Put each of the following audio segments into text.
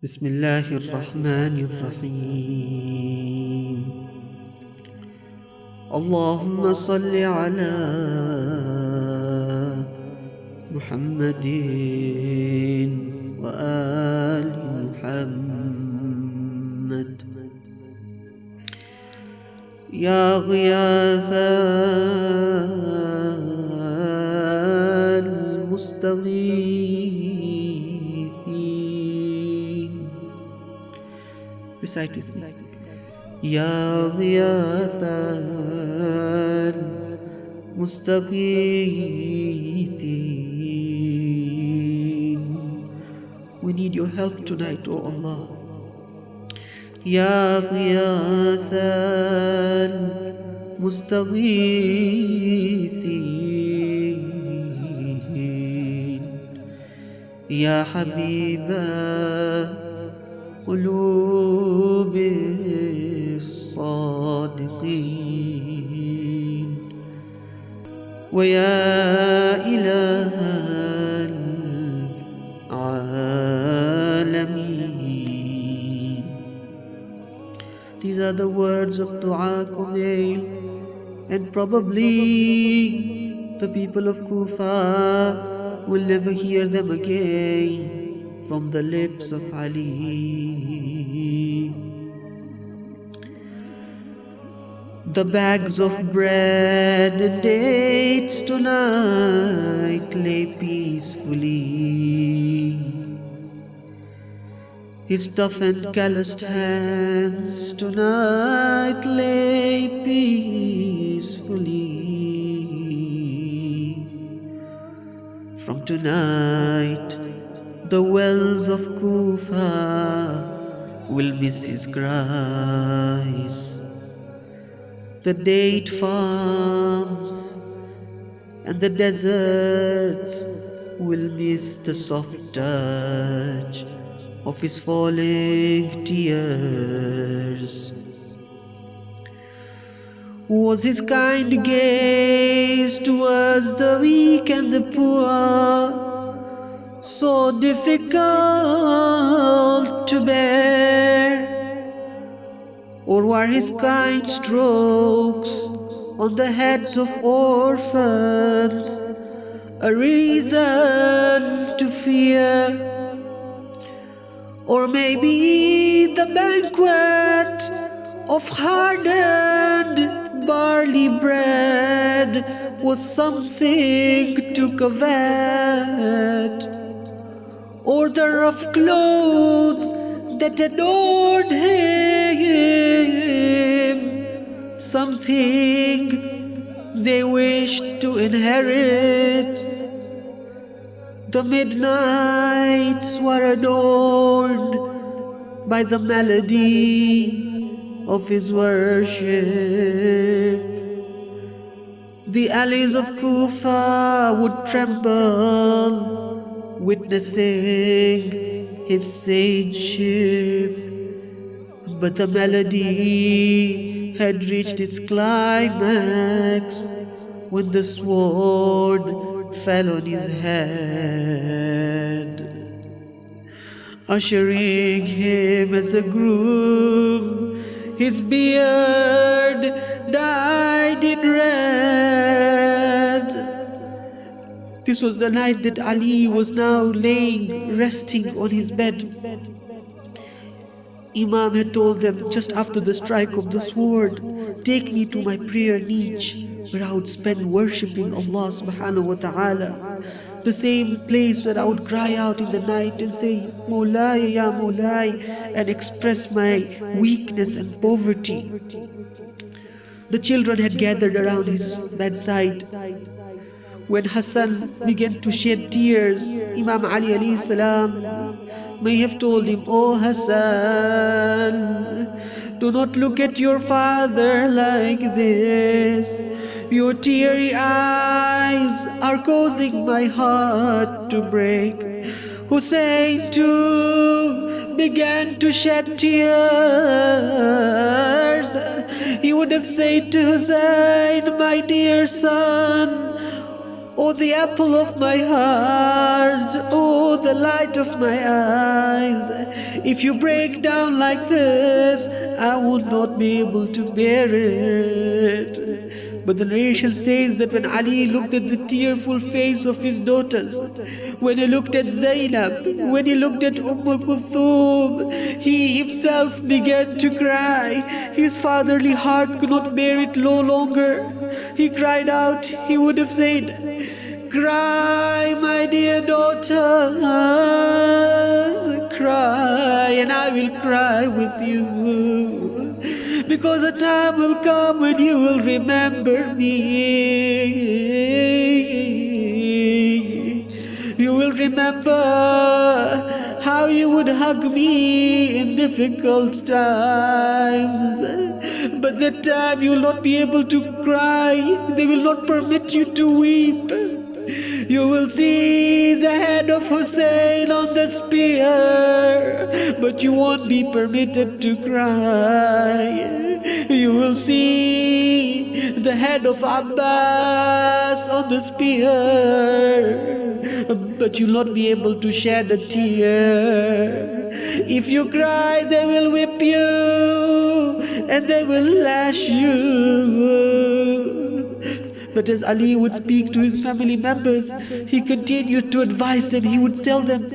بسم الله الرحمن الرحيم. اللهم صل على محمد وآل محمد يا غياث المستغيثين. Recite with me. يا غياث المستغيثين. We need your help tonight, O Allah. يا غياث المستغيثين. يا حبيب قلوب الصادقين. ويا إله العالمين. These are the words of Dua Kumail, and probably the people of Kufa will never hear them again from the lips of Ali. The bags of bread and dates tonight lay peacefully. His tough and calloused hands tonight lay peacefully. From tonight, the wells of Kufa will miss his cries. The date farms and the deserts will miss the soft touch of his falling tears. Was his kind gaze towards the weak and the poor so difficult to bear? Or were his kind strokes on the heads of orphans a reason to fear? Or maybe the banquet of hardened barley bread was something to covet? Or the rough clothes that adorned him something they wished to inherit? The midnights were adorned by the melody of his worship. The alleys of Kufa would tremble witnessing his sageship, but the melody had reached its climax when the sword fell on his head, ushering him as a groom. His beard dyed in red. This was the night that Ali was now laying, resting on his bed. Imam had told them just after the strike of the sword, take me to my prayer niche where I would spend worshipping Allah subhanahu wa ta'ala, the same place where I would cry out in the night and say, Mawlaya ya Mawlai, and express my weakness and poverty. The children had gathered around his bedside. When Hassan began to shed tears, Imam Ali alayhi salam may have told him, "Oh Hassan, do not look at your father like this. Your teary eyes are causing my heart to break." Hussein too began to shed tears. He would have said to Hussein, "My dear son, oh, the apple of my heart, oh, the light of my eyes, If you break down like this, I will not be able to bear it. But the narration says that when Ali looked at the tearful face of his daughters, when he looked at Zainab, when he looked at Kulthum, he himself began to cry. His fatherly heart could not bear it no longer. He cried out. He would have said, "Cry, my dear daughters, cry, and I will cry with you. Because a time will come when you will remember me. You will remember how you would hug me in difficult times. But that time you will not be able to cry. They will not permit you to weep. You will see the head of Hussein on the spear, but you won't be permitted to cry. You will see the head of Abbas on the spear, but you'll not be able to shed a tear. If you cry, they will whip you and they will lash you. But as Ali would speak to his family members, he continued to advise them. He would tell them,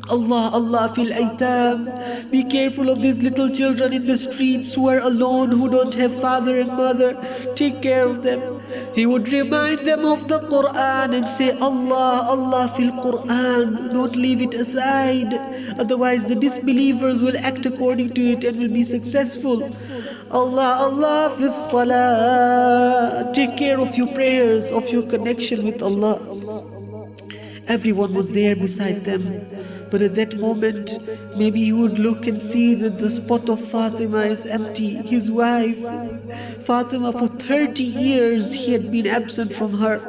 Allah, Allah fil aitam. Be careful of these little children in the streets who are alone, who don't have father and mother. Take care of them. He would remind them of the Quran and say, Allah, Allah fil Quran. Don't leave it aside. Otherwise the disbelievers will act according to it and will be successful. Allah, Allah fis salah. Take care of your prayers, of your connection with Allah. Everyone was there beside them. But at that moment, maybe he would look and see that the spot of Fatima is empty, his wife. Fatima, for 30 years, he had been absent from her.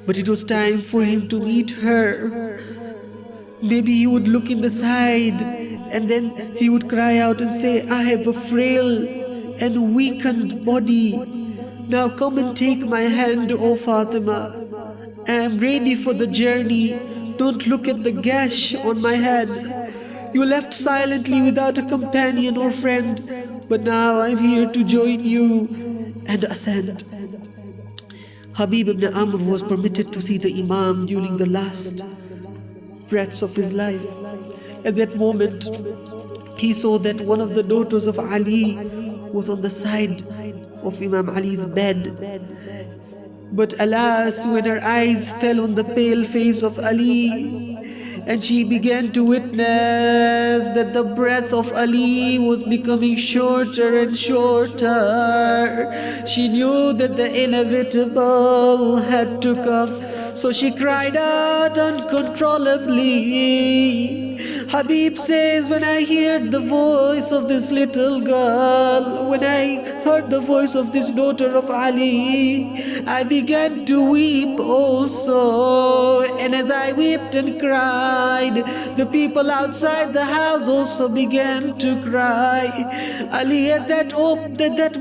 But it was time for him to meet her. Maybe he would look in the side and then he would cry out and say, I have a frail and weakened body. Now come and take my hand, O Fatima. I am ready for the journey. Don't look at the gash on my head. You left silently without a companion or friend, but now I'm here to join you and ascend. Habib ibn Amr was permitted to see the Imam during the last breaths of his life. At that moment, he saw that one of the daughters of Ali was on the side of Imam Ali's bed. But alas, when her eyes fell on the pale face of Ali, and she began to witness that the breath of Ali was becoming shorter and shorter, she knew that the inevitable had to come. So she cried out uncontrollably. Habib says, when I heard the voice of this little girl, when I heard the voice of this daughter of Ali, I began to weep also. And as I wept and cried, the people outside the house also began to cry. Ali at that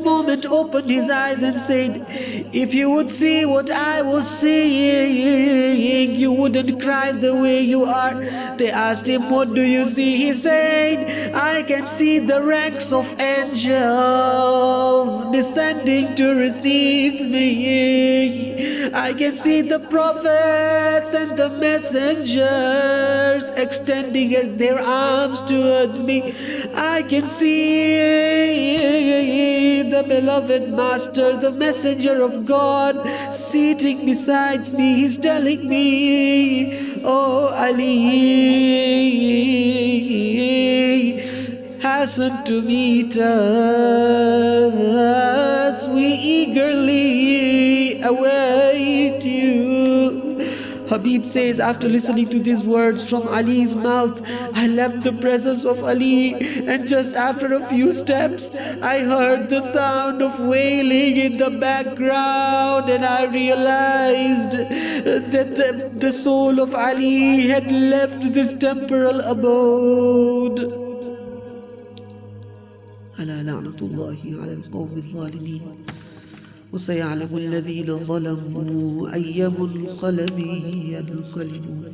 moment opened his eyes and said, if you would see what I was seeing, you wouldn't cry the way you are. They asked him, what do you see? He said, I can see the ranks of angels descending to receive me. I can see the prophets and the messengers extending their arms towards me. I can see the beloved master, the messenger of God, sitting beside me. He's telling me, oh Ali, hasten to meet us. We eagerly await you. Habib says, after listening to these words from Ali's mouth, I left the presence of Ali, and just after a few steps, I heard the sound of wailing in the background, and I realized that the soul of Ali had left this temporal abode. ألا لعنة الله على القوم الظالمين وسيعلم الذين ظلموا أي منقلب ينقلبون